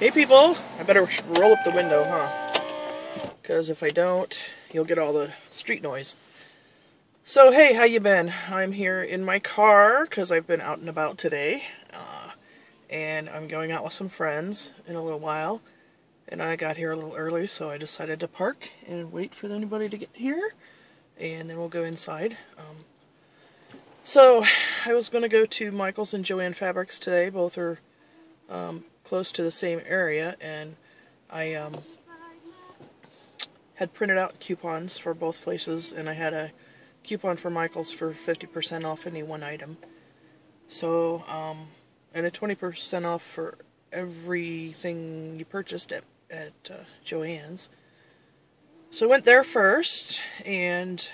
Hey people, I better roll up the window, huh? Because if I don't, you'll get all the street noise. So hey, how you been? I'm here in my car because I've been out and about today. And I'm going out with some friends in a little while. And I got here a little early, so I decided to park and wait for anybody to get here. And then we'll go inside. So I was going to go to Michaels and Joann Fabrics today. Both are close to the same area, and I had printed out coupons for both places, and I had a coupon for Michaels for 50% off any one item. So, and a 20% off for everything you purchased at Joann's. So I went there first, and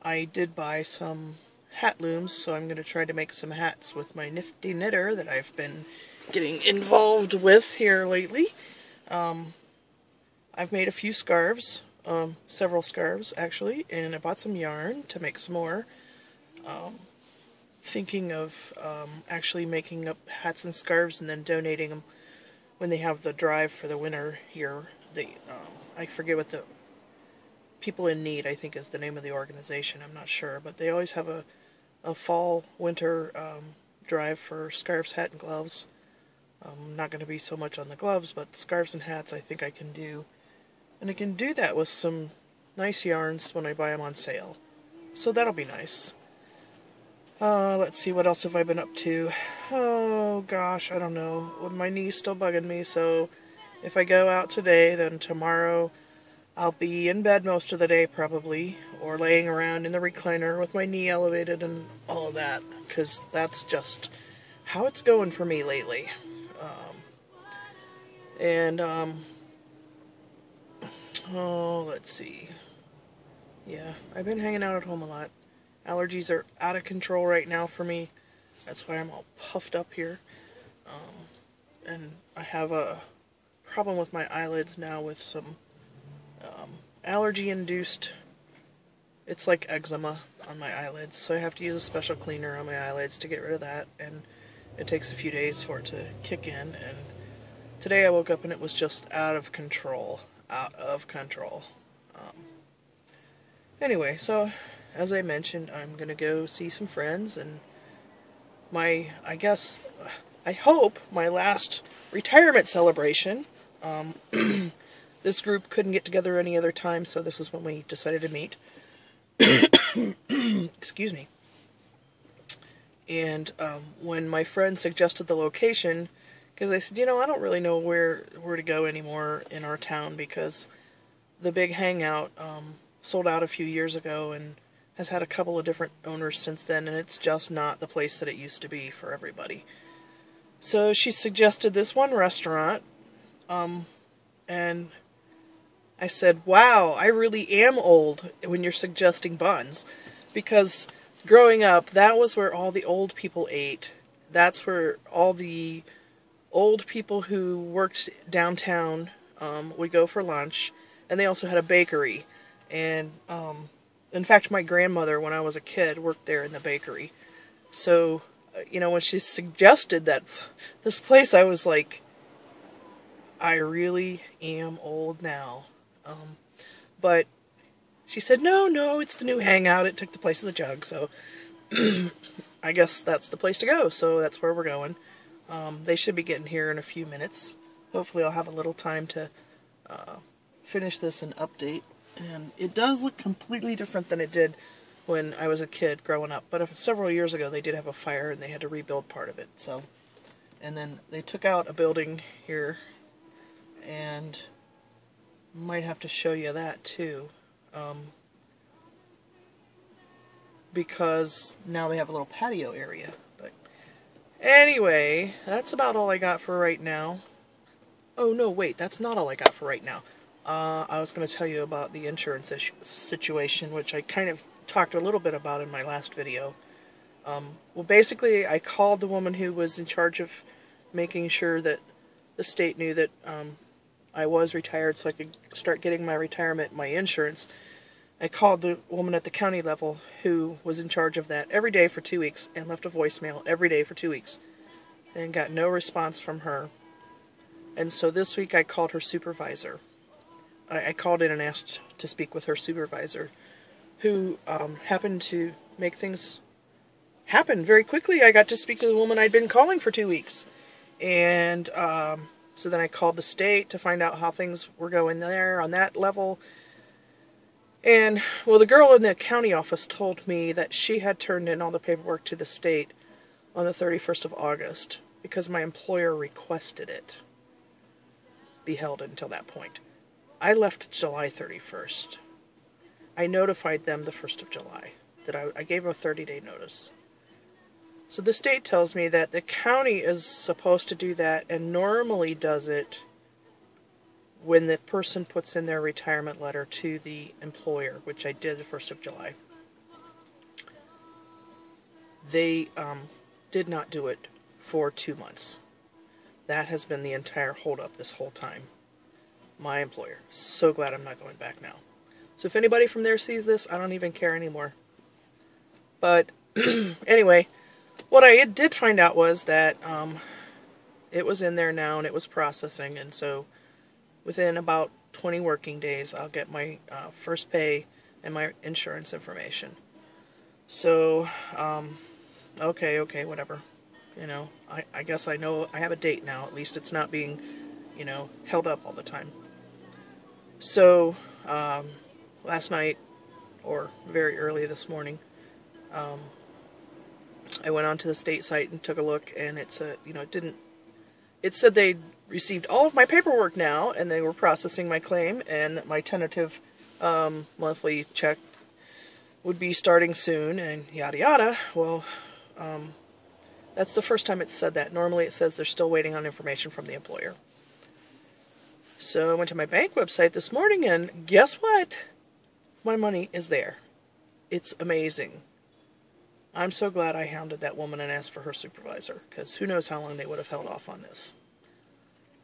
I did buy some hat looms, so I'm going to try to make some hats with my nifty knitter that I've been getting involved with here lately. I've made a few scarves, several scarves actually, and I bought some yarn to make some more. Thinking of actually making up hats and scarves and then donating them when they have the drive for the winter here. I forget what the People in Need, I think, is the name of the organization. I'm not sure, but they always have a fall winter drive for scarves, hat, and gloves. Not going to be so much on the gloves, but scarves and hats I think I can do. And I can do that with some nice yarns when I buy them on sale. So that'll be nice. Let's see, what else have I been up to? Oh gosh, I don't know. My knee's still bugging me, so if I go out today, then tomorrow I'll be in bed most of the day probably, or laying around in the recliner with my knee elevated and all of that, because that's just how it's going for me lately. Let's see. Yeah, I've been hanging out at home a lot. Allergies are out of control right now for me. That's why I'm all puffed up here. And I have a problem with my eyelids now with some allergy-induced, it's like eczema on my eyelids, so I have to use a special cleaner on my eyelids to get rid of that, and it takes a few days for it to kick in, and today I woke up and it was just out of control. Anyway, so as I mentioned, I'm gonna go see some friends, and I hope my last retirement celebration. This group couldn't get together any other time, so this is when we decided to meet. Excuse me. And when my friend suggested the location, because I said, I don't really know where to go anymore in our town, because the big hangout sold out a few years ago and has had a couple of different owners since then, and it's just not the place that it used to be for everybody. So she suggested this one restaurant, and I said, wow, I really am old when you're suggesting Buns, because growing up, that was where all the old people ate. That's where all the old people who worked downtown would go for lunch, and they also had a bakery. And in fact, my grandmother, when I was a kid, worked there in the bakery. So, when she suggested this place, I was like, I really am old now. But she said, no, it's the new hangout. It took the place of the Jug, so I guess that's the place to go. So that's where we're going. They should be getting here in a few minutes. Hopefully I'll have a little time to finish this and update. And it does look completely different than it did when I was a kid growing up. But several years ago they did have a fire and they had to rebuild part of it. So, and then they took out a building here, and might have to show you that too, because now they have a little patio area. But anyway, that's about all I got for right now. Oh no, wait, that's not all I got for right now. I was going to tell you about the insurance situation, which I kind of talked a little bit about in my last video. Well, basically, I called the woman who was in charge of making sure that the state knew that I was retired, so I could start getting my retirement, my insurance. I called the woman at the county level who was in charge of that every day for 2 weeks, and left a voicemail every day for 2 weeks. and got no response from her. And so this week I called her supervisor. I called in and asked to speak with her supervisor, who happened to make things happen very quickly. I got to speak to the woman I'd been calling for 2 weeks. And so then I called the state to find out how things were going there on that level. And, well, the girl in the county office told me that she had turned in all the paperwork to the state on the 31st of August because my employer requested it be held until that point. I left July 31st. I notified them the 1st of July that I gave them a 30-day notice. So the state tells me that the county is supposed to do that and normally does it when the person puts in their retirement letter to the employer, which I did the 1st of July. They did not do it for 2 months. That has been the entire holdup this whole time. My employer. So glad I'm not going back now. So if anybody from there sees this, I don't even care anymore. But anyway, what I did find out was that it was in there now and it was processing, and so within about 20 working days I'll get my first pay and my insurance information. So, okay, whatever. You know, I guess I know I have a date now. At least it's not being, held up all the time. So, last night, or very early this morning, I went onto the state site and took a look, and it said they'd received all of my paperwork now, and they were processing my claim, and my tentative monthly check would be starting soon, and yada yada. Well, that's the first time it said that. Normally it says they're still waiting on information from the employer. So I went to my bank website this morning, and guess what? My money is there. It's amazing. I'm so glad I hounded that woman and asked for her supervisor, because who knows how long they would have held off on this.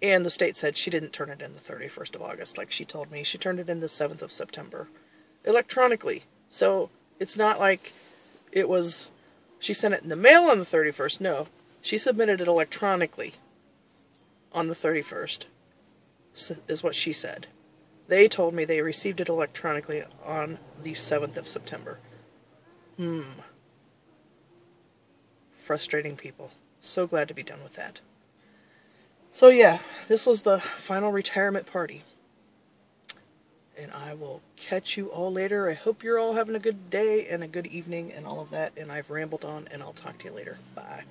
And the state said she didn't turn it in the 31st of August like she told me. She turned it in the 7th of September. Electronically. So it's not like it was, she sent it in the mail on the 31st. No, she submitted it electronically on the 31st, is what she said. They told me they received it electronically on the 7th of September. Frustrating people. So glad to be done with that. So yeah, this was the final retirement party. And I will catch you all later. I hope you're all having a good day and a good evening and all of that. And I've rambled on, and I'll talk to you later. Bye.